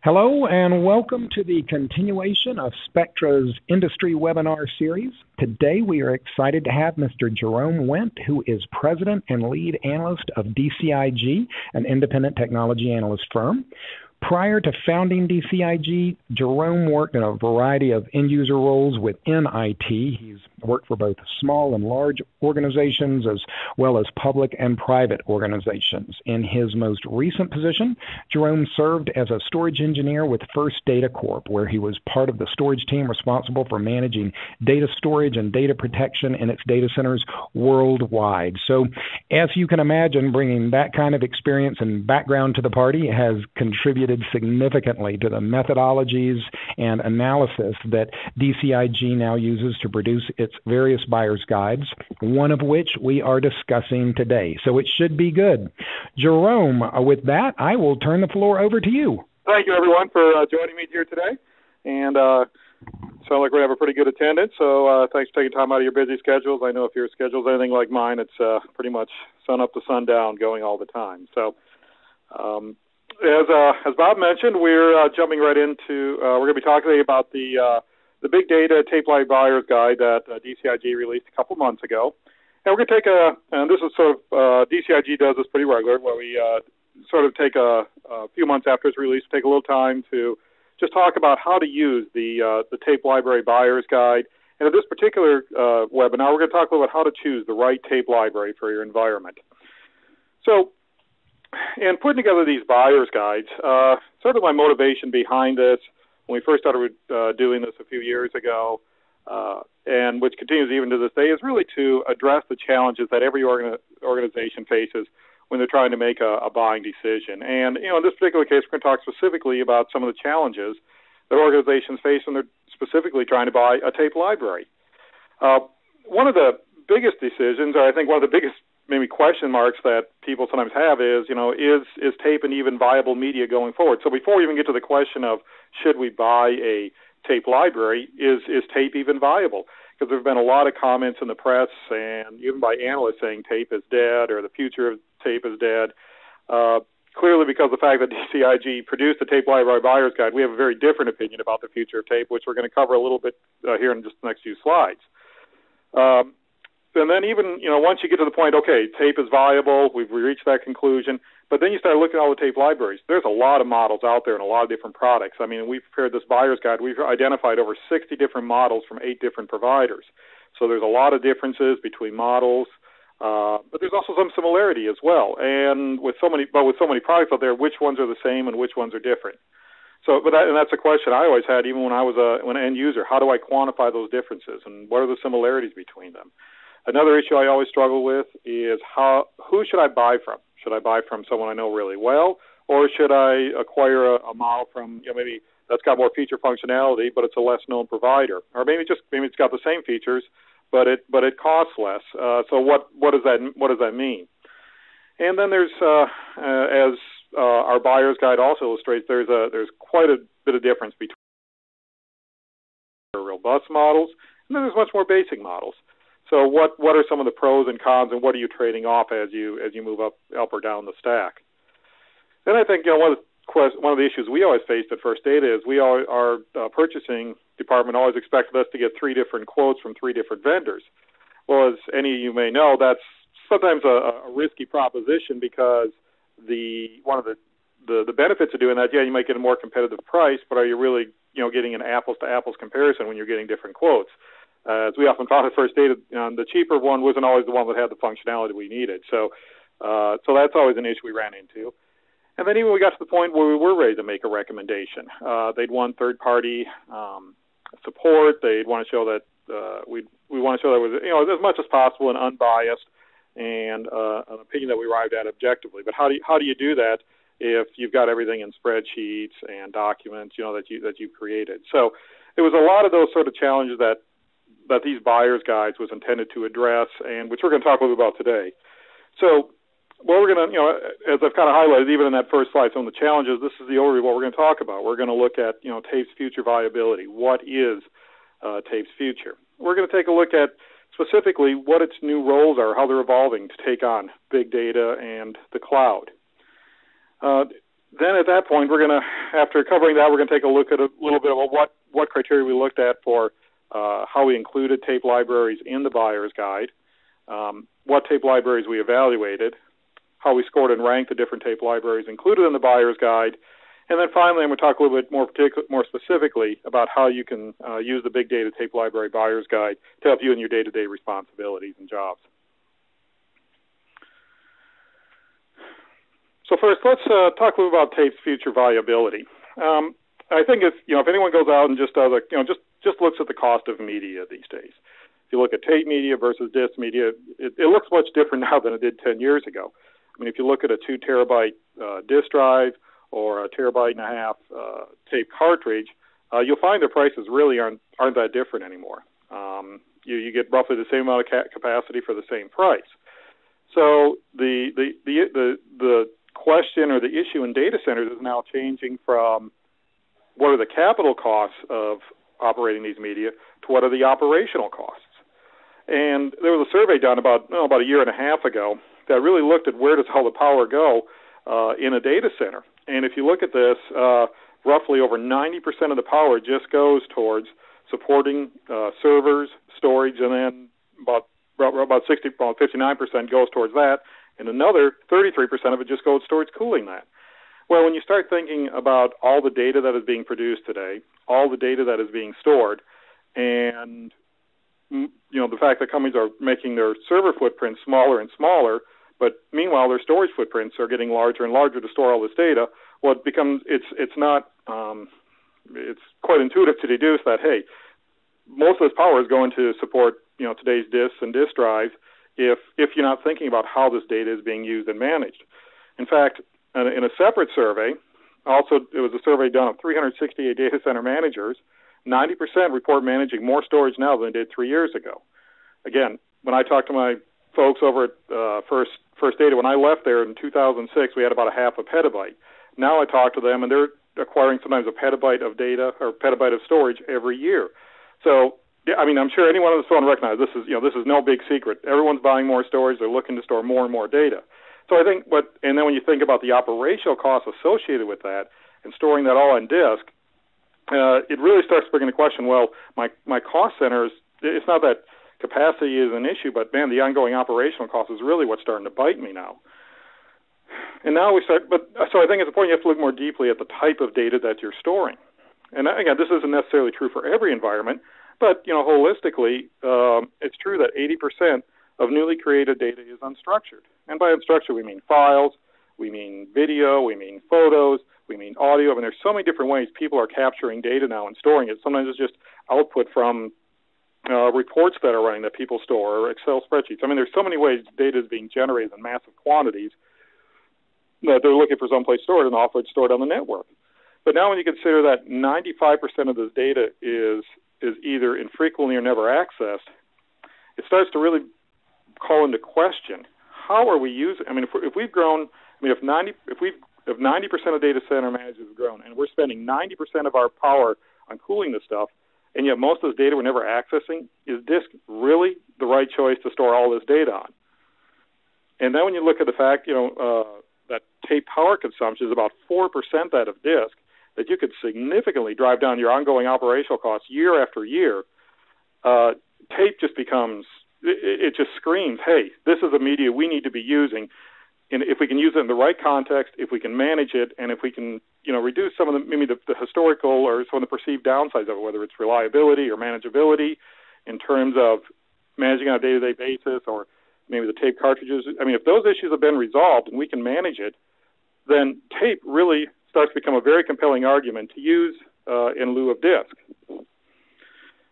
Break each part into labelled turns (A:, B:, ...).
A: Hello and welcome to the continuation of Spectra's industry webinar series. Today we are excited to have Mr. Jerome Wendt, who is President and Lead Analyst of DCIG, an independent technology analyst firm. Prior to founding DCIG, Jerome worked in a variety of end-user roles within IT. He's worked for both small and large organizations as well as public and private organizations. In his most recent position, Jerome served as a storage engineer with First Data Corp, where he was part of the storage team responsible for managing data storage and data protection in its data centers worldwide. So, as you can imagine, bringing that kind of experience and background to the party has contributed significantly to the methodologies and analysis that DCIG now uses to produce its various buyer's guides, one of which we are discussing today. So it should be good. Jerome, with that, I will turn the floor over to you.
B: Thank you, everyone, for joining me here today. And sound like we have a pretty good attendance, so thanks for taking time out of your busy schedules. I know if your schedule's anything like mine, it's pretty much sun up to sundown going all the time. So as Bob mentioned, we're jumping right into, we're going to be talking today about the big data tape library buyer's guide that DCIG released a couple months ago. And we're going to take and this is sort of, DCIG does this pretty regular, where we sort of take a few months after its release, take a little time to just talk about how to use the tape library buyer's guide. And in this particular webinar, we're going to talk a little about how to choose the right tape library for your environment. So, in putting together these buyer's guides, sort of my motivation behind this, when we first started doing this a few years ago, and which continues even to this day, is really to address the challenges that every organization faces when they're trying to make a buying decision. And, in this particular case, we're going to talk specifically about some of the challenges that organizations face when they're specifically trying to buy a tape library. One of the biggest decisions, or I think one of the biggest maybe question marks that people sometimes have is, is tape an even viable media going forward? So before we even get to the question of should we buy a tape library, is tape even viable? Because there have been a lot of comments in the press and even by analysts saying tape is dead or the future of tape is dead. Clearly, because of the fact that DCIG produced the Tape Library Buyer's Guide, we have a very different opinion about the future of tape, which we're going to cover a little bit here in just the next few slides. And then even, once you get to the point, okay, tape is viable, we've reached that conclusion, but then you start looking at all the tape libraries. There's a lot of models out there and a lot of different products. I mean, we've prepared this buyer's guide. We've identified over 60 different models from 8 different providers. So there's a lot of differences between models, but there's also some similarity as well. And with so many products out there, which ones are the same and which ones are different? So, and that's a question I always had, even when I was an end user. How do I quantify those differences, and what are the similarities between them? Another issue I always struggle with is who should I buy from? Should I buy from someone I know really well, or should I acquire a model from maybe that's got more feature functionality, but it's a less known provider, or maybe it's got the same features, but it costs less. So what does that mean? And then there's as our buyer's guide also illustrates, there's quite a bit of difference between robust models and then there's much more basic models. So what are some of the pros and cons, and what are you trading off as you move up or down the stack? Then I think one of the issues we always faced at First Data is our purchasing department always expected us to get 3 different quotes from 3 different vendors. Well, as any of you may know, that's sometimes a risky proposition because one of the benefits of doing that, you might get a more competitive price, but are you really getting an apples to apples comparison when you're getting different quotes? As we often found at First Data, the cheaper one wasn't always the one that had the functionality we needed. So that's always an issue we ran into. And then even we got to the point where we were ready to make a recommendation. They'd want third-party support. They'd want to show that we want to show that it was as much as possible and unbiased and an opinion that we arrived at objectively. But how do you do that if you've got everything in spreadsheets and documents that you created? So there was a lot of those sort of challenges that these buyer's guides was intended to address, and which we're going to talk a little bit about today. So what we're going to, as I've kind of highlighted, even in that first slide, some of the challenges, this is the overview of what we're going to talk about. We're going to look at, tape's future viability. What is tape's future? We're going to take a look at specifically what its new roles are, how they're evolving to take on big data and the cloud. Then at that point, we're going to, after covering that, we're going to take a look at a little bit about what criteria we looked at for how we included tape libraries in the buyer's guide, what tape libraries we evaluated, how we scored and ranked the different tape libraries included in the buyer's guide, and then finally, I'm going to talk a little bit more specifically about how you can use the Big Data Tape Library Buyer's Guide to help you in your day-to-day responsibilities and jobs. So first, let's talk a little about tape's future viability. I think if anyone goes out and just does just looks at the cost of media these days. If you look at tape media versus disc media, it looks much different now than it did 10 years ago. I mean, if you look at a 2 terabyte disk drive or a 1.5 terabyte tape cartridge, you'll find the prices really aren't that different anymore. You get roughly the same amount of capacity for the same price. So the question or the issue in data centers is now changing from what are the capital costs of operating these media to what are the operational costs. And there was a survey done about a year and a half ago that really looked at where does all the power go in a data center. And if you look at this, roughly over 90% of the power just goes towards supporting servers, storage, and then about 59% goes towards that, and another 33% of it just goes towards cooling that. Well, when you start thinking about all the data that is being produced today, all the data that is being stored, and the fact that companies are making their server footprints smaller and smaller, but meanwhile their storage footprints are getting larger and larger to store all this data, well, it's quite intuitive to deduce that, hey, most of this power is going to support today's disks and disk drives if you're not thinking about how this data is being used and managed. In fact, in a separate survey, also it was a survey done of 368 data center managers, 90% report managing more storage now than they did 3 years ago. Again, when I talked to my folks over at First Data, when I left there in 2006, we had about 0.5 petabyte. Now I talk to them, and they're acquiring sometimes a petabyte of data or petabyte of storage every year. So, yeah, I mean, I'm sure anyone on the phone recognizes this is no big secret. Everyone's buying more storage. They're looking to store more and more data. So I think and then when you think about the operational costs associated with that and storing that all on disk, it really starts bringing the question, well, my cost centers, it's not that capacity is an issue, but man, the ongoing operational cost is really what's starting to bite me now. And now so I think it's important you have to look more deeply at the type of data that you're storing. And again, this isn't necessarily true for every environment, but holistically, it's true that 80% of newly created data is unstructured. And by unstructured, we mean files, we mean video, we mean photos, we mean audio. I mean, there's so many different ways people are capturing data now and storing it. Sometimes it's just output from reports that are running that people store, or Excel spreadsheets. I mean, there's so many ways data is being generated in massive quantities that they're looking for someplace stored, and often it's stored on the network. But now when you consider that 95% of this data is either infrequently or never accessed, it starts to really call into question, how are we using, I mean, if we've grown, I mean, if 90% of data center managers have grown, and we're spending 90% of our power on cooling this stuff, and yet most of this data we're never accessing, is disk really the right choice to store all this data on? And then when you look at the fact, that tape power consumption is about 4% that of disk, that you could significantly drive down your ongoing operational costs year after year, tape just becomes, it just screams, hey, this is a media we need to be using. And if we can use it in the right context, if we can manage it, and if we can, reduce some of the historical or some of the perceived downsides of it, whether it's reliability or manageability in terms of managing on a day-to-day basis, or maybe the tape cartridges. I mean, if those issues have been resolved and we can manage it, then tape really starts to become a very compelling argument to use in lieu of disk.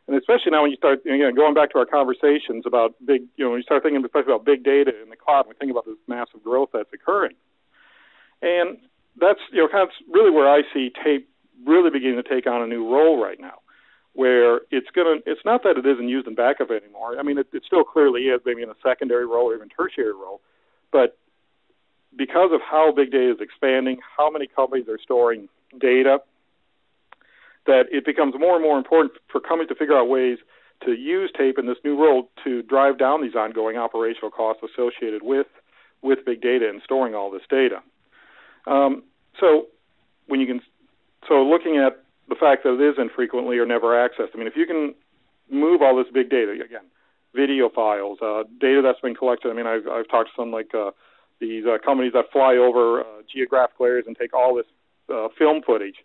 B: And especially now when you start, going back to our conversations about when you start thinking especially about big data in the cloud, we think about this massive growth that's occurring. And that's, kind of really where I see tape really beginning to take on a new role right now, where it's not that it isn't used in backup anymore. I mean, it still clearly is, maybe in a secondary role or even tertiary role, but because of how big data is expanding, how many companies are storing data, that it becomes more and more important for companies to figure out ways to use tape in this new role to drive down these ongoing operational costs associated with big data and storing all this data. So when you can So looking at the fact that it is infrequently or never accessed, I mean, if you can move all this big data, again, video files, data that's been collected. I mean, I've talked to some like these companies that fly over geographical areas and take all this film footage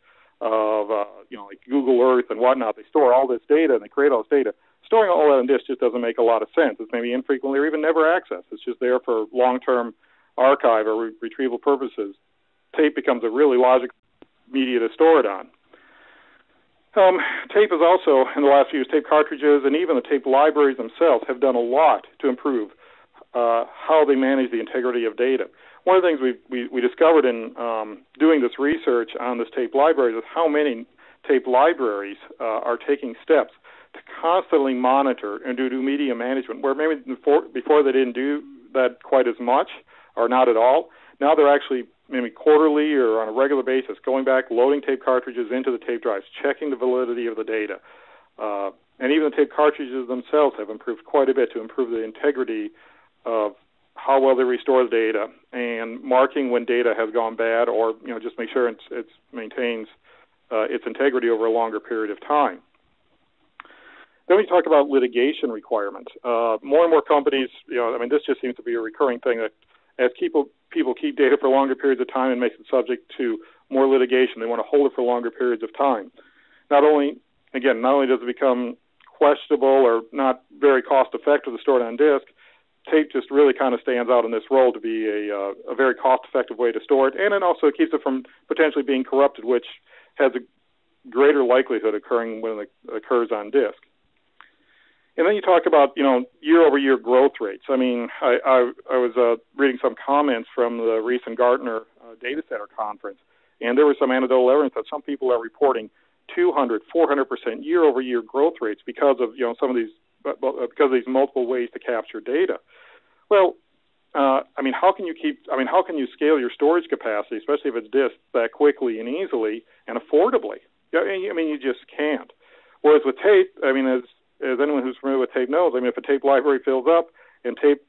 B: of, like Google Earth and whatnot. They store all this data and they create all this data. Storing all that on disk just doesn't make a lot of sense. It's maybe infrequently or even never accessed. It's just there for long-term archive or retrieval purposes. Tape becomes a really logical media to store it on. Tape is also, in the last few years, tape cartridges and even the tape libraries themselves have done a lot to improve how they manage the integrity of data. One of the things we discovered in doing this research on this tape library is how many tape libraries are taking steps to constantly monitor and do media management, where maybe before they didn't do that quite as much or not at all. Now they're actually maybe quarterly or on a regular basis going back, loading tape cartridges into the tape drives, checking the validity of the data. And even the tape cartridges themselves have improved quite a bit to improve the integrity of how well they restore the data and marking when data has gone bad, or just make sure it maintains its integrity over a longer period of time. Then we talk about litigation requirements. More and more companies, this just seems to be a recurring thing that as people keep data for longer periods of time and makes it subject to more litigation, they want to hold it for longer periods of time. Not only does it become questionable or not very cost-effective to store it on disk, tape just really kind of stands out in this role to be a very cost-effective way to store it, and it also keeps it from potentially being corrupted, which has a greater likelihood occurring when it occurs on disk. And then you talk about, year-over-year growth rates. I mean, I was reading some comments from the recent Gartner Data Center conference, and there was some anecdotal evidence that some people are reporting 200, 400% year-over-year growth rates because of, some of these, because of these multiple ways to capture data. Well, how can you scale your storage capacity, especially if it's disk, that quickly and easily and affordably? You just can't. Whereas with tape, as anyone who's familiar with tape knows, if a tape library fills up and tape,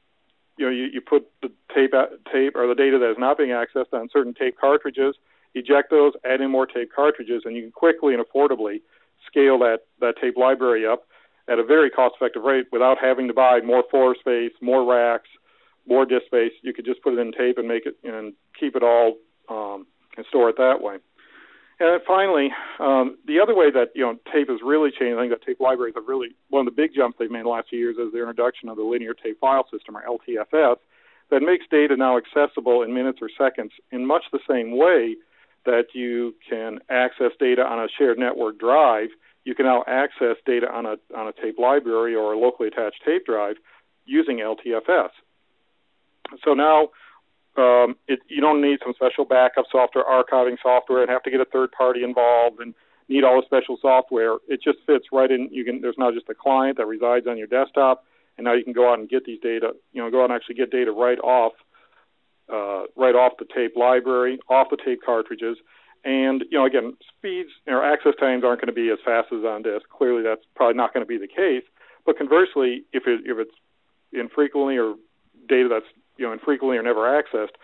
B: you put the tape or the data that is not being accessed on certain tape cartridges, eject those, add in more tape cartridges, and you can quickly and affordably scale that tape library up at a very cost-effective rate without having to buy more floor space, more racks, more disk space. You could just put it in tape and make it and keep it all and store it that way. And then finally, the other way that tape has really changed, I think that tape libraries have really, one of the big jumps they've made in the last few years is the introduction of the linear tape file system, or LTFS, that makes data now accessible in minutes or seconds in much the same way that you can access data on a shared network drive. You can now access data on a tape library or a locally attached tape drive using LTFS. So now you don't need some special backup software, archiving software, and have to get a third party involved and need all the special software. It just fits right in. There's now just a client that resides on your desktop, and now you can go out and get these data. Go out and actually get data right off the tape library, off the tape cartridges. And again, speeds or access times aren't going to be as fast as on disk. Clearly, that's probably not going to be the case. But conversely, if it's infrequently or data that's infrequently or never accessed,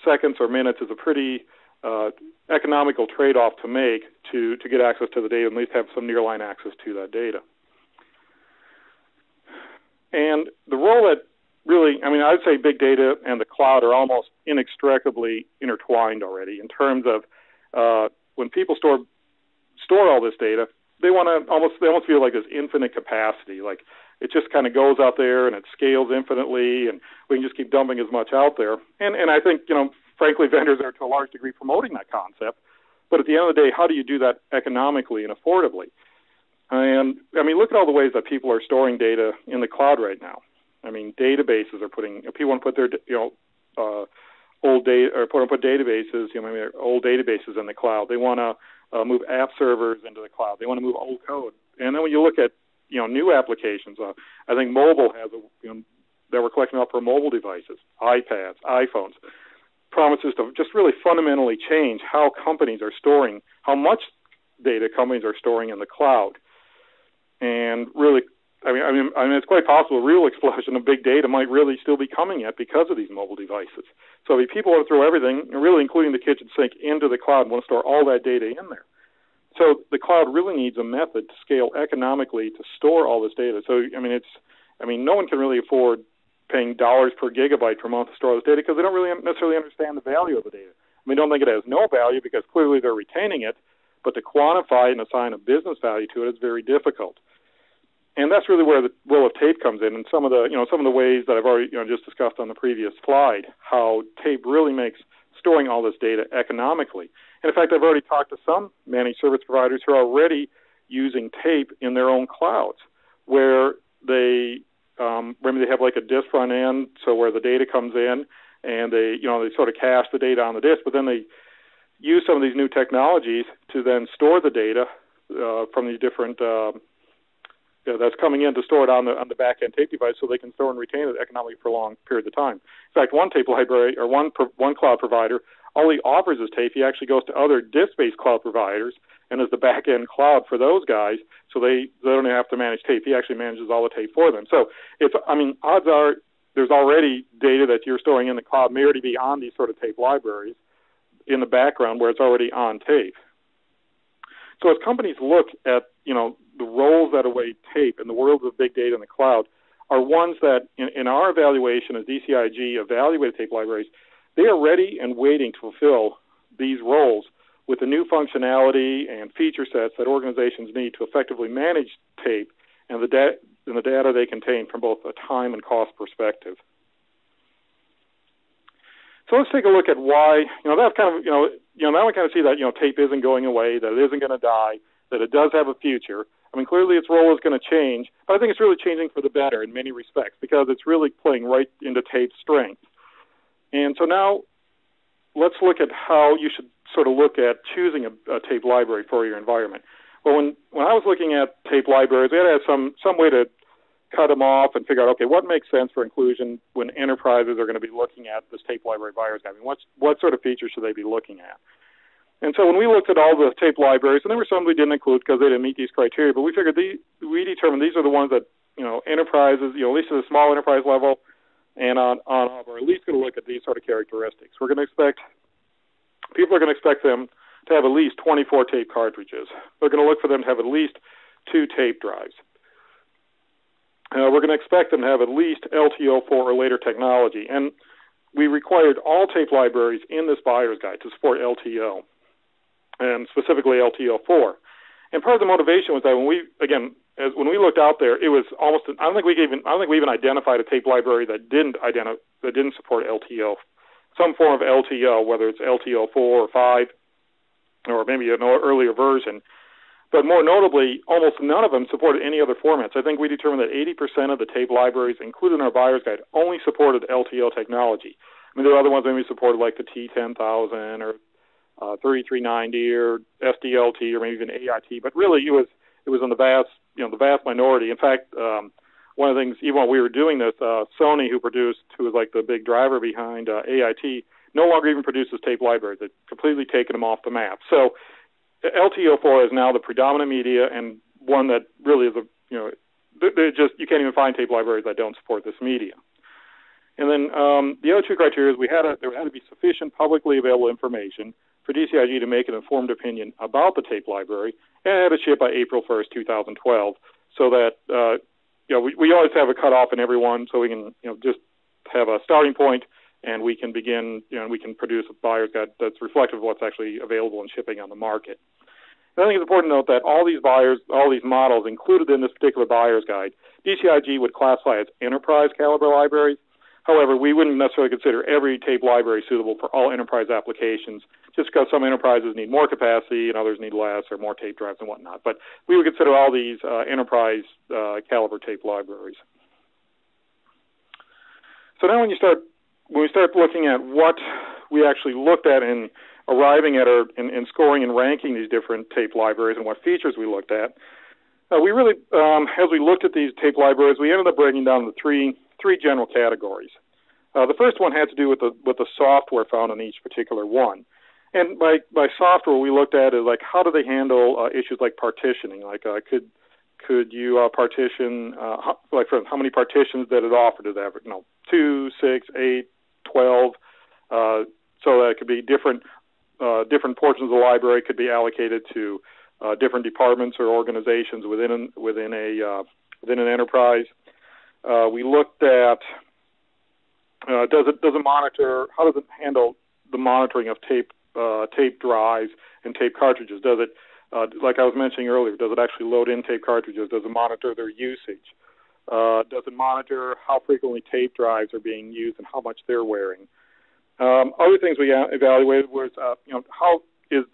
B: seconds or minutes is a pretty economical trade-off to make to get access to the data and at least have some nearline access to that data. And the role that really, I would say big data and the cloud are almost inextricably intertwined already in terms of when people store all this data, they almost feel like there's infinite capacity, like it just kind of goes out there and it scales infinitely, and we can just keep dumping as much out there. And I think, frankly, vendors are to a large degree promoting that concept. But at the end of the day, how do you do that economically and affordably? And look at all the ways that people are storing data in the cloud right now. Databases are people want to put their old data or put databases, old databases in the cloud. They want to move app servers into the cloud. They want to move old code. And then when you look at new applications, I think mobile has that we're collecting up for mobile devices, iPads, iPhones, promises to just really fundamentally change how much data companies are storing in the cloud, and really it's quite possible a real explosion of big data might really still be coming yet because of these mobile devices. So if people want to throw everything, really including the kitchen sink, into the cloud and want to store all that data in there. So the cloud really needs a method to scale economically to store all this data. So, no one can really afford paying dollars per gigabyte per month to store this data because they don't really necessarily understand the value of the data. They don't think it has no value because clearly they're retaining it, but to quantify and assign a business value to it is very difficult. And that's really where the role of tape comes in, and some of the ways that I've already just discussed on the previous slide, how tape really makes storing all this data economically. And in fact, I've already talked to some managed service providers who are already using tape in their own clouds, where they maybe they have like a disk front end, so where the data comes in, and they sort of cache the data on the disk, but then they use some of these new technologies to then store the data from these different that's coming in to store it on the back end tape device, so they can store and retain it economically for long periods of time. In fact, one tape library or one cloud provider, all he offers is tape. He actually goes to other disk-based cloud providers and is the back end cloud for those guys, so they don't have to manage tape. He actually manages all the tape for them. So odds are there's already data that you're storing in the cloud may already be on these sort of tape libraries in the background where it's already on tape. So as companies look at, the roles that await tape in the world of big data in the cloud are ones that, in our evaluation as DCIG evaluated tape libraries, they are ready and waiting to fulfill these roles with the new functionality and feature sets that organizations need to effectively manage tape and the data they contain from both a time and cost perspective. So let's take a look at why, now we kind of see that, tape isn't going away, that it isn't going to die, that it does have a future. Clearly its role is going to change, but I think it's really changing for the better in many respects because it's really playing right into tape's strength. And so now let's look at how you should sort of look at choosing a tape library for your environment. Well, when I was looking at tape libraries, we had to have some way to cut them off and figure out, okay, what makes sense for inclusion when enterprises are going to be looking at this tape library buyer's guide? What sort of features should they be looking at? And so when we looked at all the tape libraries, and there were some we didn't include because they didn't meet these criteria, but we figured we determined these are the ones that, enterprises, at least at a small enterprise level and on are at least going to look at these sort of characteristics. People are going to expect them to have at least 24 tape cartridges. They're going to look for them to have at least 2 tape drives. We're going to expect them to have at least LTO4 or later technology. And we required all tape libraries in this buyer's guide to support LTO, and specifically LTO4. And part of the motivation was that when we looked out there, it was almost, I don't think we even identified a tape library that didn't support LTO, some form of LTO, whether it's LTO4 or 5, or maybe an earlier version. But more notably, almost none of them supported any other formats. I think we determined that 80% of the tape libraries included in our buyer's guide only supported LTO technology. There are other ones maybe supported like the T10000 or 3390 or SDLT or maybe even AIT, but really it was in the vast minority. In fact, one of the things, even while we were doing this, Sony, who was like the big driver behind AIT, no longer even produces tape libraries. They've completely taken them off the map. So LTO4 is now the predominant media, and one that really is you can't even find tape libraries that don't support this media. And then the other 2 criteria is there had to be sufficient publicly available information for DCIG to make an informed opinion about the tape library, and it had to ship by April 1st, 2012, so that we always have a cutoff in every one, so we can just have a starting point, and we can begin, we can produce a buyer's guide that's reflective of what's actually available and shipping on the market. And I think it's important to note that all these models included in this particular buyer's guide, DCIG would classify as enterprise caliber libraries. However, we wouldn't necessarily consider every tape library suitable for all enterprise applications, just because some enterprises need more capacity and others need less, or more tape drives and whatnot. But we would consider all these enterprise caliber tape libraries. So now when we start looking at what we actually looked at in arriving at in scoring and ranking these different tape libraries and what features we looked at, we really, as we looked at these tape libraries, we ended up breaking down the three general categories. The first one had to do with the software found in each particular one. And by software, we looked at is like how do they handle issues like partitioning? Like could could you partition, like for how many partitions did it offer? Did it have 2, 6, 8, 12? So that could be different portions of the library could be allocated to different departments or organizations within an enterprise. We looked at does it monitor? How does it handle the monitoring of tape drives and tape cartridges? Does it, like I was mentioning earlier, does it actually load in tape cartridges? Does it monitor their usage? Does it monitor how frequently tape drives are being used and how much they're wearing? Other things we evaluated was, how is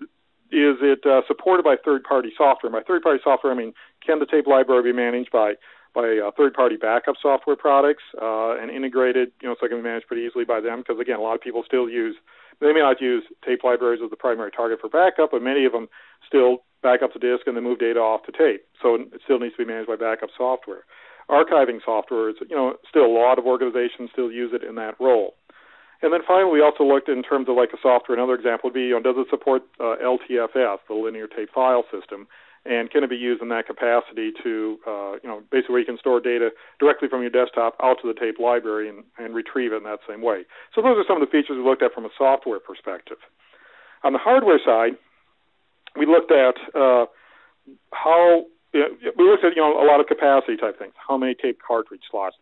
B: it supported by third-party software? By third-party software, I mean, can the tape library be managed by third-party backup software products and integrated, so it can be managed pretty easily by them? Because again, a lot of people still they may not use tape libraries as the primary target for backup, but many of them still back up to disk and then move data off to tape. So it still needs to be managed by backup software. Archiving software is, still a lot of organizations still use it in that role. And then finally, we also looked in terms of like a software. Another example would be, does it support LTFS, the linear tape file system, and can it be used in that capacity to, basically where you can store data directly from your desktop out to the tape library and retrieve it in that same way. So those are some of the features we looked at from a software perspective. On the hardware side, we looked at a lot of capacity type things. How many tape cartridge slots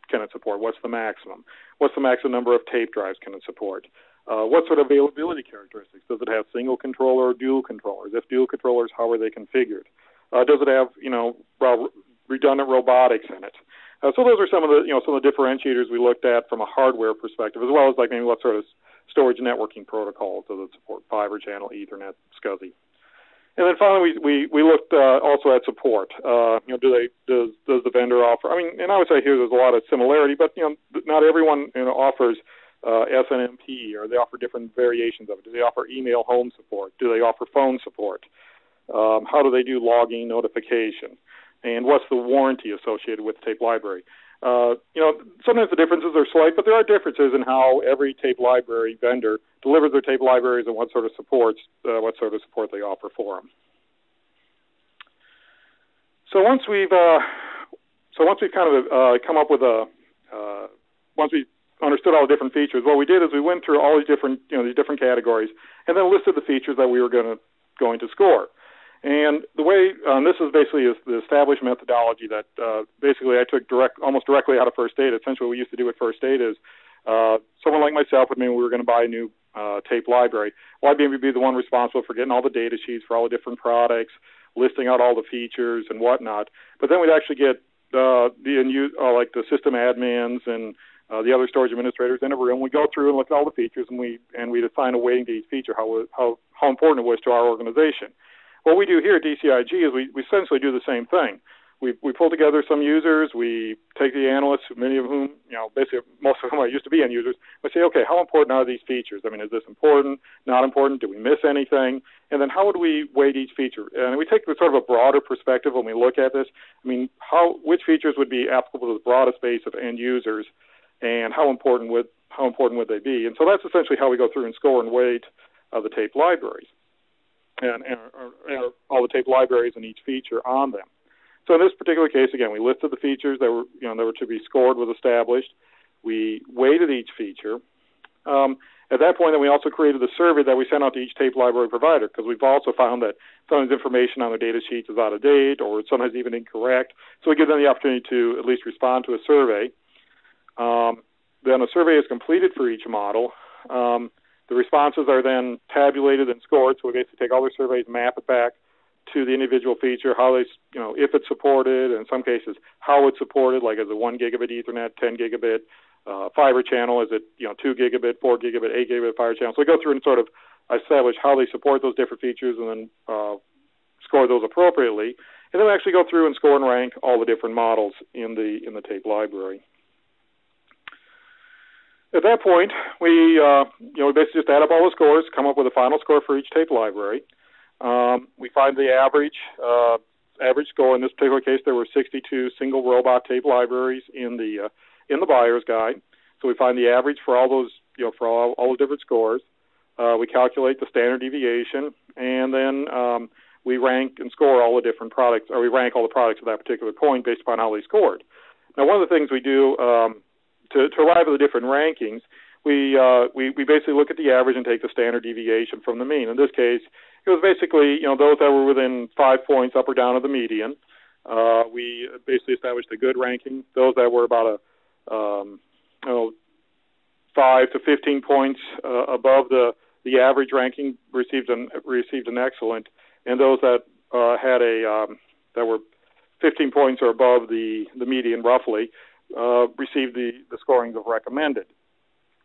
B: can it support? What's the maximum? What's the maximum number of tape drives can it support? What sort of availability characteristics? Does it have single controller or dual controllers? If dual controllers, how are they configured? Does it have, redundant robotics in it? So those are some of the differentiators we looked at from a hardware perspective, as well as like maybe what sort of storage networking protocols does it support? Fiber channel, Ethernet, SCSI. And then finally, we looked also at support. Does the vendor offer? I mean, and I would say here there's a lot of similarity, but not everyone offers SNMP, or they offer different variations of it. Do they offer email home support? Do they offer phone support? How do they do logging notification? And what's the warranty associated with the tape library? Sometimes the differences are slight, but there are differences in how every tape library vendor delivers their tape libraries and what sort of support they offer for them. So once we've kind of come up with once we understood all the different features, what we did is we went through all these different categories and then listed the features that we were going to score. And the way this is basically the established methodology that basically I took almost directly out of First Aid. Essentially, what we used to do at First Aid is someone like myself, maybe we were going to buy a new tape library. Well, I'd maybe be the one responsible for getting all the data sheets for all the different products, listing out all the features and whatnot. But then we'd actually get like the system admins and the other storage administrators in a room. We go through and look at all the features, and we'd assign a weighting to each feature, how important it was to our organization. What we do here at DCIG is we essentially do the same thing. We pull together some users. We take the analysts, many of whom, basically most of whom are used to be end users. We say, okay, how important are these features? I mean, is this important, not important? Do we miss anything? And then how would we weight each feature? And we take sort of a broader perspective when we look at this. I mean, which features would be applicable to the broadest base of end users, and how important would they be? And so that's essentially how we go through and score and weight the tape libraries. And all the tape libraries and each feature on them. So in this particular case, again, we listed the features that were to be scored, was established. We weighted each feature. At that point, then we also created a survey that we sent out to each tape library provider, because we've also found that sometimes information on their data sheets is out of date or sometimes even incorrect. So we give them the opportunity to at least respond to a survey. Then a survey is completed for each model. The responses are then tabulated and scored, so we basically take all their surveys, map it back to the individual feature, how they, if it's supported, and in some cases, how it's supported, like is it 1 gigabit Ethernet, 10 gigabit, fiber channel, is it, 2 gigabit, 4 gigabit, 8 gigabit fiber channel. So we go through and sort of establish how they support those different features and then score those appropriately. And then we actually go through and score and rank all the different models in the tape library. At that point, we basically just add up all the scores, come up with a final score for each tape library. We find the average score. In this particular case, there were 62 single robot tape libraries in the buyer's guide. So we find the average for all those, for all the different scores. We calculate the standard deviation, and then we rank and score all the different products, or we rank all the products at that particular point based upon how they scored. Now, one of the things we do to arrive at the different rankings, we basically look at the average and take the standard deviation from the mean. In this case, it was basically those that were within 5 points up or down of the median. We basically established a good ranking. Those that were about 5 to 15 points above the average ranking received an excellent, and those that had that were 15 points or above the median roughly received the scoring of recommended.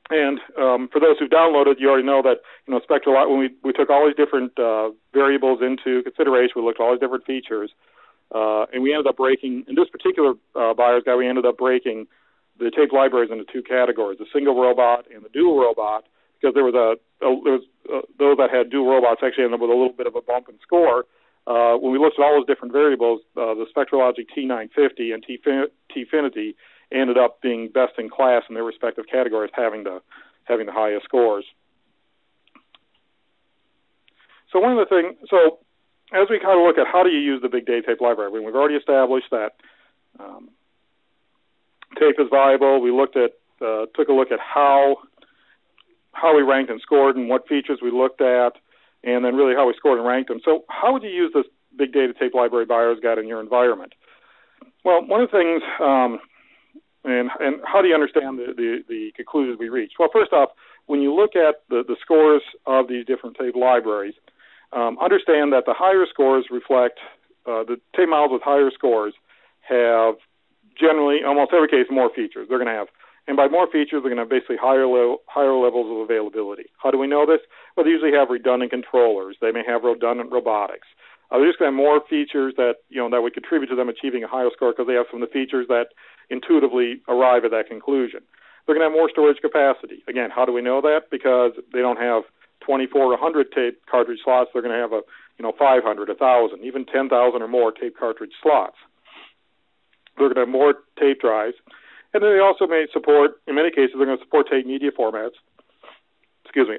B: And for those who've downloaded, you already know that Spectra, when we took all these different variables into consideration, we looked at all these different features, and we ended up breaking, in this particular buyer's guide, we ended up breaking the tape libraries into two categories: the single robot and the dual robot, because there was those that had dual robots actually ended up with a little bit of a bump in score. When we looked at all those different variables, the SpectraLogic T950 and T-Finity ended up being best in class in their respective categories, having the highest scores. So one of the things, as we kind of look at how do you use the big data tape library, we've already established that tape is viable. We took a look at how we ranked and scored and what features we looked at, and then really how we scored and ranked them. So how would you use this big data tape library buyer's guide in your environment? Well, one of the things, and how do you understand the conclusions we reached? Well, first off, when you look at the scores of these different tape libraries, understand that the higher scores reflect, the tape models with higher scores have generally, almost every case, more features. They're going to have, and by more features, they're going to have basically higher levels of availability. How do we know this? Well, they usually have redundant controllers. They may have redundant robotics. They're just going to have more features that that would contribute to them achieving a higher score because they have some of the features that intuitively arrive at that conclusion. They're going to have more storage capacity. Again, how do we know that? Because they don't have 24 or 100 tape cartridge slots. They're going to have 500, 1,000, even 10,000 or more tape cartridge slots. They're going to have more tape drives. And then they also may support, in many cases, they're going to support tape media formats,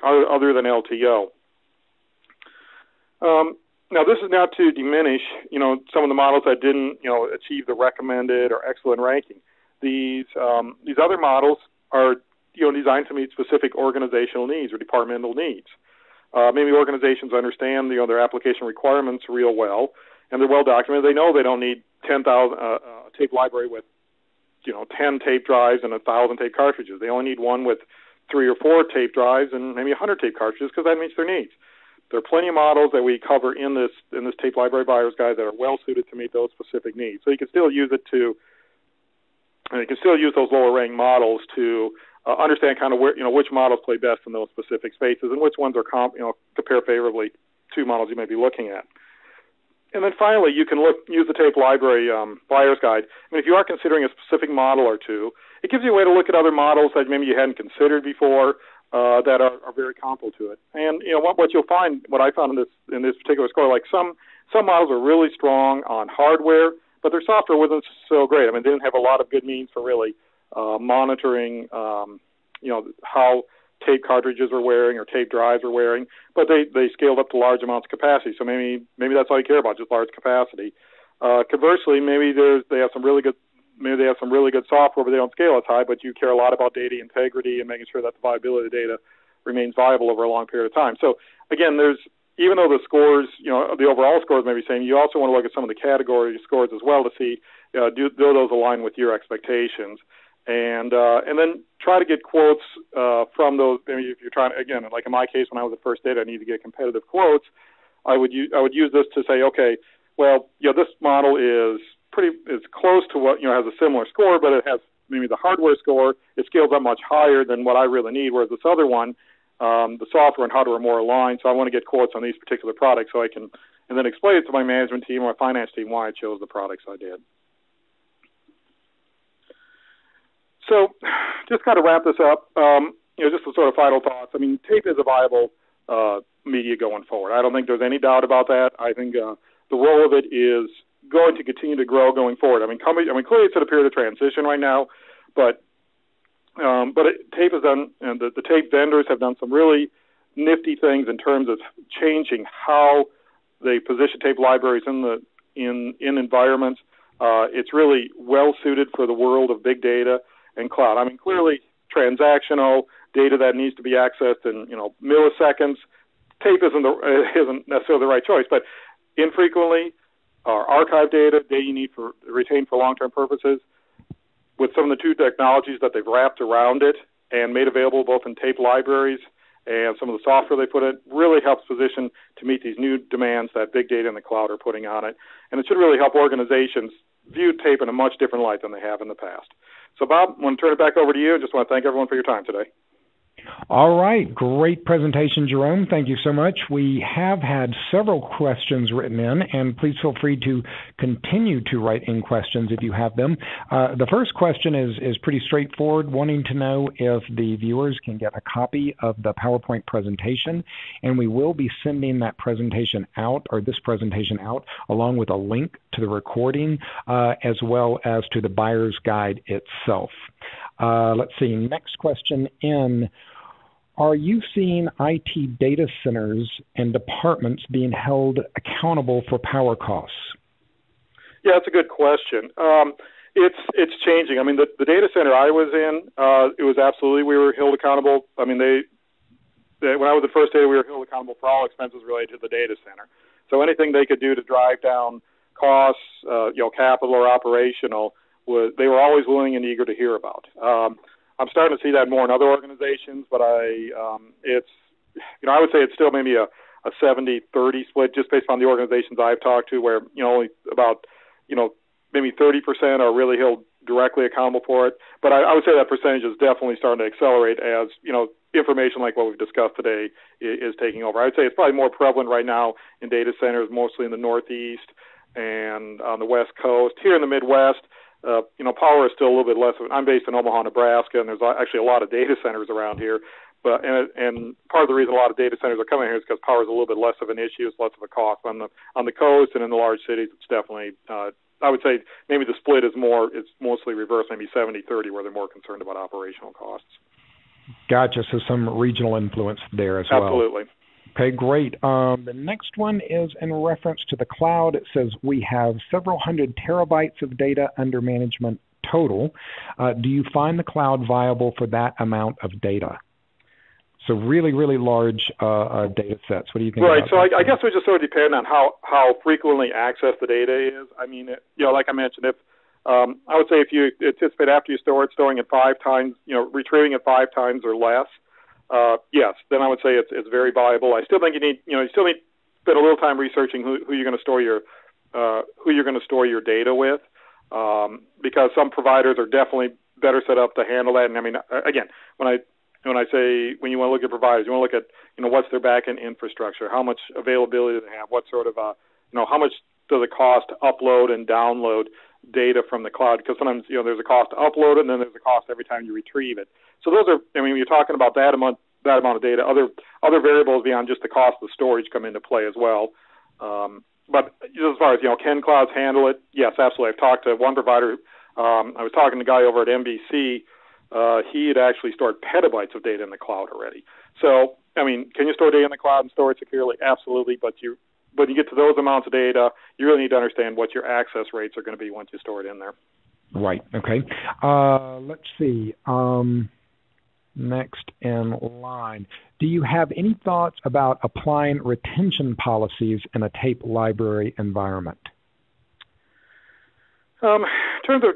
B: other than LTO. Now, this is not to diminish, some of the models that didn't, achieve the recommended or excellent ranking. These other models are, designed to meet specific organizational needs or departmental needs. Maybe organizations understand, their application requirements real well, and they're well documented. They know they don't need 10,000 tape library with 10 tape drives and 1,000 tape cartridges. They only need one with 3 or 4 tape drives and maybe 100 tape cartridges because that meets their needs. There are plenty of models that we cover in this tape library buyer's guide that are well suited to meet those specific needs. So you can still use it use those lower ranked models to understand kind of where which models play best in those specific spaces and which ones are compare favorably to models you may be looking at. And then finally, you can use the tape library buyer's guide. I mean, if you are considering a specific model or two, it gives you a way to look at other models that maybe you hadn't considered before that are very comparable to it. And what you'll find, what I found in this particular score, like some models are really strong on hardware, but their software wasn't so great. I mean, they didn't have a lot of good means for really monitoring, how tape cartridges were wearing or tape drives were wearing, but they scaled up to large amounts of capacity. So maybe that's all you care about, just large capacity. Conversely, maybe they have some really good software, but they don't scale as high, but you care a lot about data integrity and making sure that the viability of the data remains viable over a long period of time. So again, even though the scores, the overall scores may be the same, you also want to look at some of the category scores as well to see, do those align with your expectations. And then try to get quotes from those. Maybe if you're trying, again, like in my case, when I was at First Data, I needed to get competitive quotes. I would use this to say, okay, well, this model is close to what has a similar score, but it has maybe the hardware score. It scales up much higher than what I really need. Whereas this other one, the software and hardware are more aligned. So I want to get quotes on these particular products so I can, and then explain it to my management team or my finance team why I chose the products I did. So just kind of wrap this up, just some sort of final thoughts. I mean, tape is a viable media going forward. I don't think there's any doubt about that. I think the role of it is going to continue to grow going forward. I mean, clearly it's at a period of transition right now, but tape has done, and the tape vendors have done some really nifty things in terms of changing how they position tape libraries in environments. It's really well suited for the world of big data and cloud. I mean, clearly transactional data that needs to be accessed in milliseconds. Tape isn't necessarily the right choice, but infrequently, archive data you need for retained for long-term purposes, with some of the two technologies that they've wrapped around it and made available both in tape libraries and some of the software they put in, really helps position to meet these new demands that big data and the cloud are putting on it. And it should really help organizations view tape in a much different light than they have in the past. So, Bob, I want to turn it back over to you. I just want to thank everyone for your time today.
A: All right. Great presentation, Jerome. Thank you so much. We have had several questions written in, and please feel free to continue to write in questions if you have them. The first question is pretty straightforward, wanting to know if the viewers can get a copy of the PowerPoint presentation, and we will be sending that presentation out, or this presentation out, along with a link to the recording, as well as to the buyer's guide itself. Let's see. Next question in. Are you seeing IT data centers and departments being held accountable for power costs?
B: Yeah, that's a good question. It's changing. I mean, the data center I was in, it was absolutely, we were held accountable. I mean, when I was the first day, we were held accountable for all expenses related to the data center. So anything they could do to drive down costs, capital or operational, they were always willing and eager to hear about. I'm starting to see that more in other organizations, but I would say it's still maybe a 70-30 split, just based on the organizations I've talked to, where only about maybe 30% are really held directly accountable for it. But I would say that percentage is definitely starting to accelerate as information like what we've discussed today is taking over. I would say it's probably more prevalent right now in data centers, mostly in the Northeast and on the West Coast. Here in the Midwest, power is still a little bit less. I'm based in Omaha, Nebraska, and there's actually a lot of data centers around here. But and part of the reason a lot of data centers are coming here is because power is a little bit less of an issue. It's less of a cost on the coast and in the large cities. It's definitely I would say maybe the split is more. It's mostly reversed, maybe 70-30, where they're more concerned about operational costs.
A: Gotcha. So some regional influence there as well.
B: Absolutely.
A: Okay, great. The next one is in reference to the cloud. It says we have several hundred terabytes of data under management total. Do you find the cloud viable for that amount of data? So really, really large data sets. What do you think?
B: Right.
A: About
B: so
A: that?
B: I guess it just sort of depend on how frequently accessed the data is. I mean, like I mentioned, if I would say if you anticipate after you store it, storing it 5 times, retrieving it 5 times or less. Yes, then I would say it's very viable. I still think you still need to spend a little time researching who you're going to store your data with, because some providers are definitely better set up to handle that. And I mean, again, when you want to look at providers, you want to look at what's their back-end infrastructure, how much availability do they have, what sort of how much does it cost to upload and download data from the cloud, because sometimes there's a cost to upload it and then there's a cost every time you retrieve it. So those are, when you're talking about that amount of data, other variables beyond just the cost of storage come into play as well. But as far as can clouds handle it? Yes, absolutely. I've talked to one provider. I was talking to a guy over at NBC. He had actually stored petabytes of data in the cloud already. So I mean, can you store data in the cloud and store it securely? Absolutely. But you get to those amounts of data, you really need to understand what your access rates are going to be once you store it in there.
A: Right. Okay. Let's see. Next in line. Do you have any thoughts about applying retention policies in a tape library environment? In
B: terms of,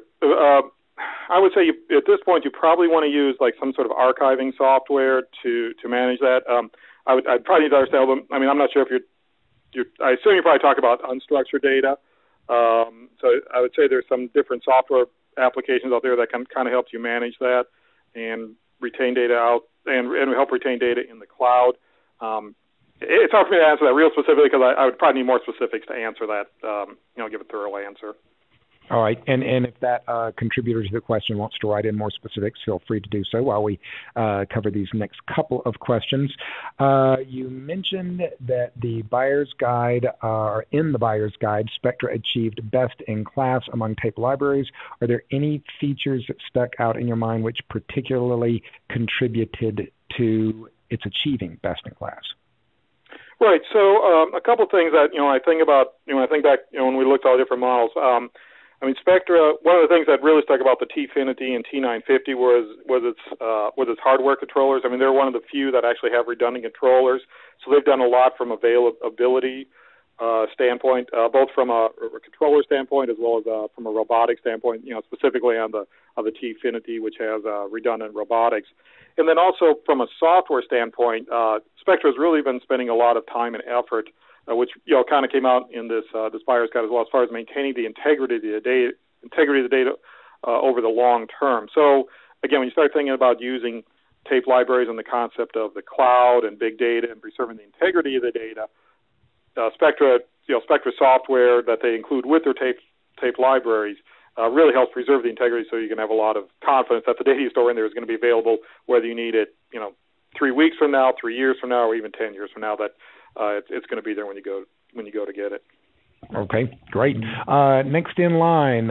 B: I would say at this point you probably want to use like some sort of archiving software to manage that. I'd probably need to understand. I mean, I'm not sure if I assume you probably talk about unstructured data. So I would say there's some different software applications out there that can kind of help you manage that and retain data out and help retain data in the cloud. It's hard for me to answer that real specifically because I would probably need more specifics to answer that, give a thorough answer.
A: All right. And if that contributor to the question wants to write in more specifics, feel free to do so while we cover these next couple of questions. You mentioned that the buyer's guide, or in the buyer's guide, Spectra achieved best in class among tape libraries. Are there any features that stuck out in your mind which particularly contributed to its achieving best in class?
B: Right. So a couple of things that I think about when I think back when we looked at all different models. Spectra. One of the things that really stuck about the T-Finity and T950 was its hardware controllers. They're one of the few that actually have redundant controllers. So they've done a lot from availability standpoint, both from a controller standpoint as well as from a robotic standpoint. Specifically on the T-Finity, which has redundant robotics. And then also from a software standpoint, Spectra has really been spending a lot of time and effort, which kind of came out in this buyer's guide as well, as far as maintaining the integrity of the data over the long term. So again, when you start thinking about using tape libraries and the concept of the cloud and big data and preserving the integrity of the data, Spectra software that they include with their tape libraries really helps preserve the integrity, so you can have a lot of confidence that the data you store in there is going to be available, whether you need it, 3 weeks from now, 3 years from now, or even 10 years from now. That it's going to be there when you go to get it. Okay, great.
A: Next in line,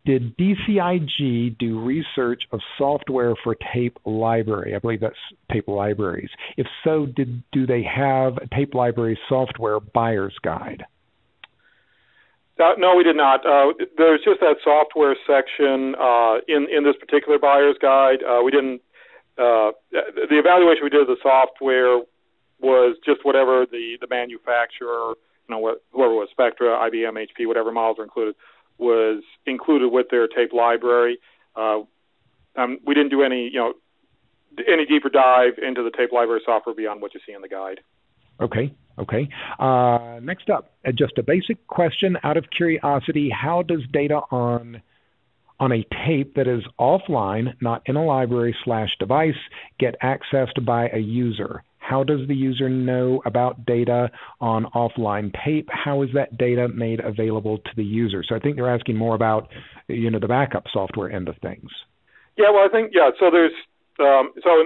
A: did DCIG do research of software for tape library? I believe that's tape libraries. If so, do they have a tape library software buyer's guide?
B: No, we did not. There's just that software section in this particular buyer's guide. We didn't. The evaluation we did of the software was just whatever the manufacturer, whoever was Spectra, IBM, HP, whatever models are included, was included with their tape library. We didn't do any deeper dive into the tape library software beyond what you see in the guide.
A: Okay. Next up, just a basic question out of curiosity: how does data on a tape that is offline, not in a library/device, get accessed by a user? How does the user know about data on offline tape? How is that data made available to the user? So I think they're asking more about, the backup software end of things.
B: Yeah, well, I think, so there's,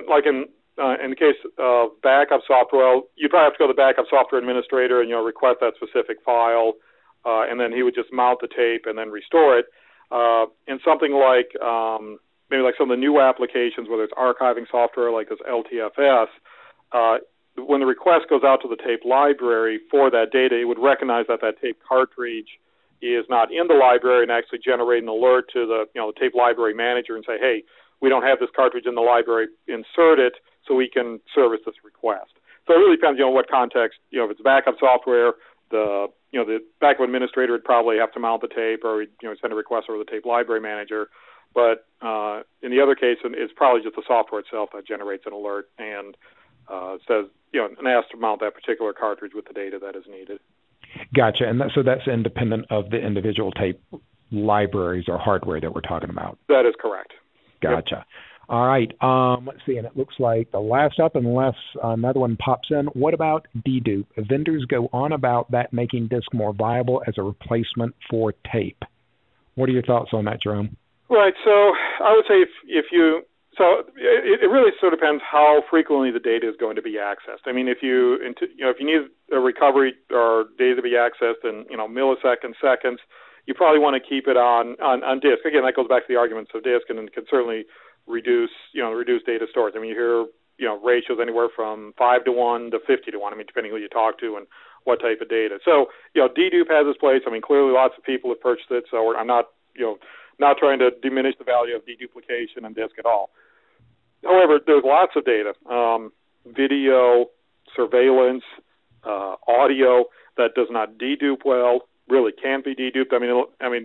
B: like in the case of backup software, you probably have to go to the backup software administrator and, request that specific file, and then he would just mount the tape and then restore it. And something like, maybe like some of the new applications, whether it's archiving software like this LTFS, when the request goes out to the tape library for that data, it would recognize that tape cartridge is not in the library and actually generate an alert to the tape library manager and say, hey, we don't have this cartridge in the library, insert it so we can service this request. So it really depends, what context. If it's backup software, the backup administrator would probably have to mount the tape, or send a request over the tape library manager. But in the other case, it's probably just the software itself that generates an alert and says, and asks to mount that particular cartridge with the data that is needed.
A: Gotcha. And so that's independent of the individual tape libraries or hardware that we're talking about.
B: That is correct.
A: Gotcha.
B: Yep.
A: All right. Let's see. And it looks like the last up, unless another one pops in. What about dedupe? Vendors go on about that making disk more viable as a replacement for tape. What are your thoughts on that, Jerome?
B: Right. So I would say if you it really sort of depends how frequently the data is going to be accessed. If you need a recovery or data to be accessed in milliseconds, seconds, you probably want to keep it on disk. Again, that goes back to the arguments of disk, and can certainly reduce data storage. You hear ratios anywhere from 5 to 1 to 50 to 1. Depending who you talk to and what type of data. So dedupe has its place. Clearly lots of people have purchased it. So I'm not not trying to diminish the value of deduplication and disk at all. However, there's lots of data, video, surveillance, audio that does not dedupe well, really can't be deduped.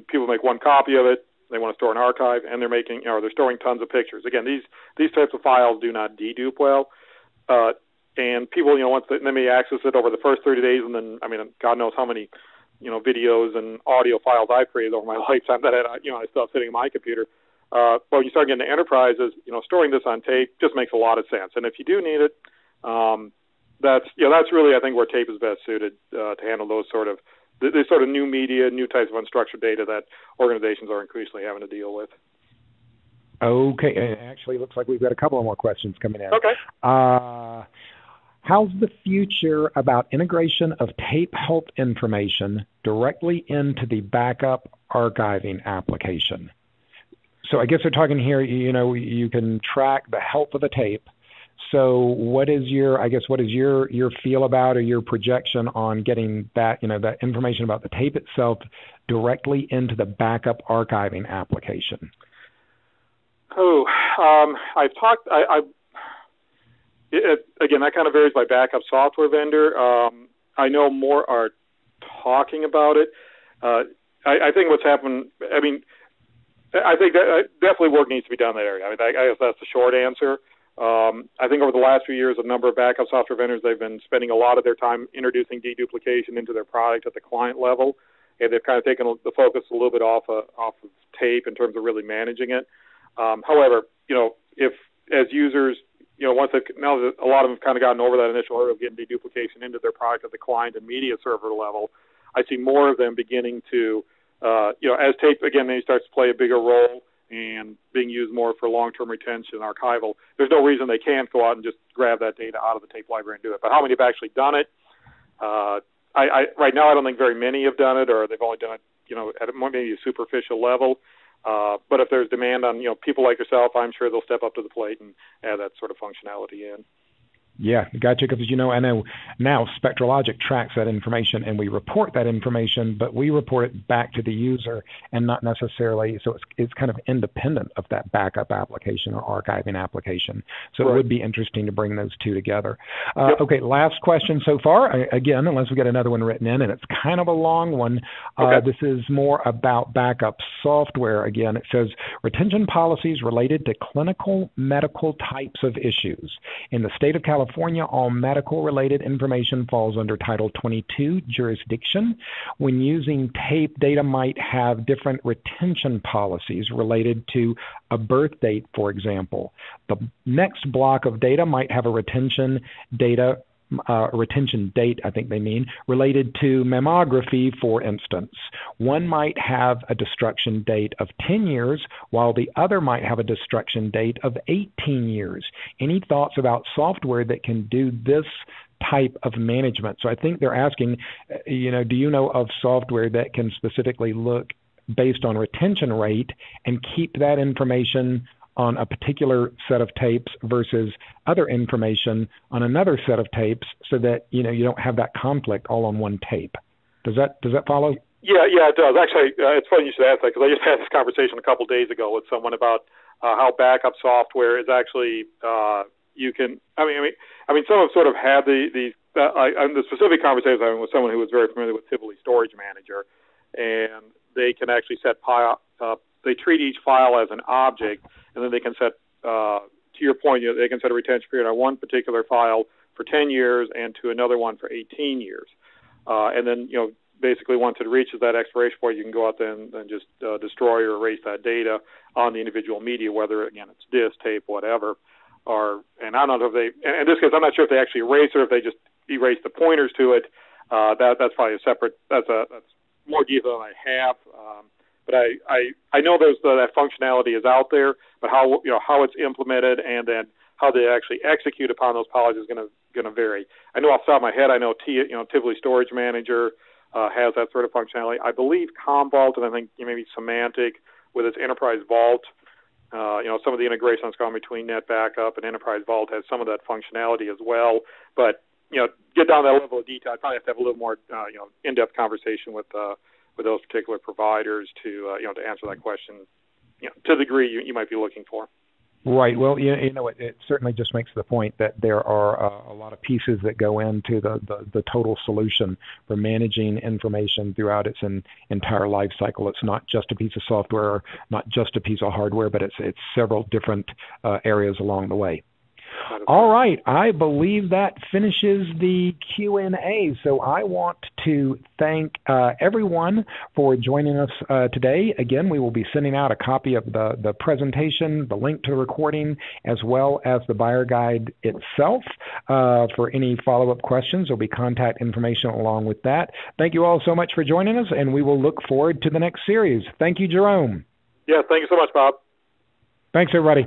B: People make one copy of it, they want to store an archive, and they're making, they're storing tons of pictures. Again, these types of files do not dedupe well, and people, once they may access it over the first 30 days, and then, God knows how many, videos and audio files I've created over my lifetime that I still have sitting in my computer. But when you start getting to enterprises, storing this on tape just makes a lot of sense. And if you do need it, that's really, I think, where tape is best suited to handle those sort of new media, new types of unstructured data that organizations are increasingly having to deal with.
A: Okay. It actually looks like we've got a couple of more questions coming in.
B: Okay.
A: How's the future about integration of tape health information directly into the backup archiving application? So I guess they're talking here, you can track the health of the tape. So what is your feel about, or your projection on getting that, that information about the tape itself directly into the backup archiving application?
B: I've talked, again, that kind of varies by backup software vendor. I know more are talking about it. I think what's happened, I think that definitely work needs to be done in that area. I guess that's the short answer. I think over the last few years, a number of backup software vendors, they've been spending a lot of their time introducing deduplication into their product at the client level, and they've kind of taken the focus a little bit off of tape in terms of really managing it. However, if as users, once now that a lot of them have kind of gotten over that initial hurdle of getting deduplication into their product at the client and media server level, I see more of them beginning to, as tape, again, maybe starts to play a bigger role and being used more for long-term retention and archival. There's no reason they can't go out and just grab that data out of the tape library and do it. But how many have actually done it? Right now, I don't think very many have done it, or they've only done it, at maybe a superficial level. But if there's demand on, people like yourself, I'm sure they'll step up to the plate and add that sort of functionality in.
A: Yeah, gotcha. Because, I know now SpectraLogic tracks that information and we report that information, but we report it back to the user and not necessarily, so it's kind of independent of that backup application or archiving application. So It would be interesting to bring those two together.
B: Yep.
A: Okay, last question so far, again, unless we get another one written in, and it's kind of a long one.
B: Okay.
A: This is more about backup software. Again, it says retention policies related to clinical medical types of issues. In the state of California, all medical-related information falls under Title 22 jurisdiction. When using tape, data might have different retention policies related to a birth date, for example. The next block of data might have a retention date, I think they mean, related to mammography, for instance. One might have a destruction date of 10 years, while the other might have a destruction date of 18 years. Any thoughts about software that can do this type of management? So I think they're asking, do you know of software that can specifically look based on retention rate and keep that information on a particular set of tapes versus other information on another set of tapes, so that you don't have that conflict all on one tape? Does that follow? Yeah,
B: it does. Actually, it's funny you should ask that, because I just had this conversation a couple days ago with someone about how backup software is actually you can. Some have sort of had the specific conversation I was having with someone who was very familiar with Viability Storage Manager, and they can actually set they treat each file as an object, and then they can set, to your point, they can set a retention period on one particular file for 10 years and to another one for 18 years. And then, basically once it reaches that expiration point, you can go out there and just destroy or erase that data on the individual media, whether, again, it's disk, tape, whatever. And I don't know if in this case, I'm not sure if they actually erase it or if they just erase the pointers to it. That's probably a separate, that's more detail than I have. But I know that functionality is out there, but how it's implemented and then how they actually execute upon those policies is going to vary. I know off the top of my head, I know Viability Storage Manager has that sort of functionality. I believe Commvault, and I think maybe Semantic with its Enterprise Vault. Some of the integration that's gone between Net Backup and Enterprise Vault has some of that functionality as well. But get down to that level of detail, I probably have to have a little more in-depth conversation with those particular providers to answer that question, to the degree you might be looking for.
A: Right. Well, it certainly just makes the point that there are a lot of pieces that go into the total solution for managing information throughout its entire life cycle. It's not just a piece of software, not just a piece of hardware, but it's several different areas along the way. All right. I believe that finishes the Q&A. So I want to thank everyone for joining us today. Again, we will be sending out a copy of the presentation, the link to the recording, as well as the buyer guide itself. For any follow-up questions, there will be contact information along with that. Thank you all so much for joining us, and we will look forward to the next series. Thank you, Jerome.
B: Yeah, thank you so much, Bob.
A: Thanks, everybody.